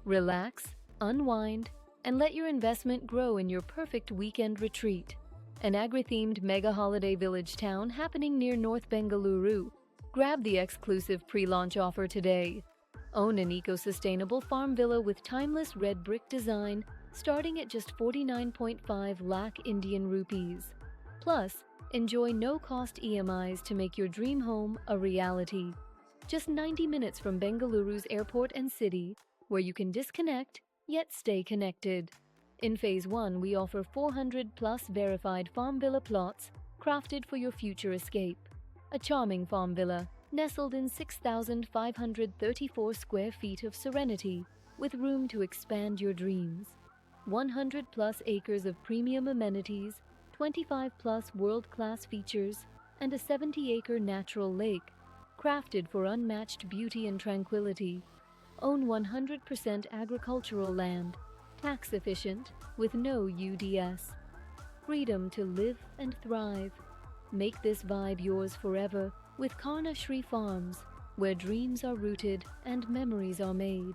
Relax, unwind, and let your investment grow in your perfect weekend retreat. An agri-themed mega holiday village town happening near North Bengaluru. Grab the exclusive pre-launch offer today. Own an eco-sustainable farm villa with timeless red brick design starting at just 49.5 lakh Indian rupees. Plus, enjoy no-cost EMIs to make your dream home a reality. Just 90 minutes from Bengaluru's airport and city, where you can disconnect yet stay connected. In Phase 1, we offer 400-plus verified farm villa plots crafted for your future escape. A charming farm villa nestled in 6,534 square feet of serenity with room to expand your dreams. 100-plus acres of premium amenities, 25-plus world-class features, and a 70-acre natural lake, crafted for unmatched beauty and tranquility. Own 100% agricultural land, tax-efficient, with no UDS. Freedom to live and thrive. Make this vibe yours forever with Karnasree Farms, where dreams are rooted and memories are made.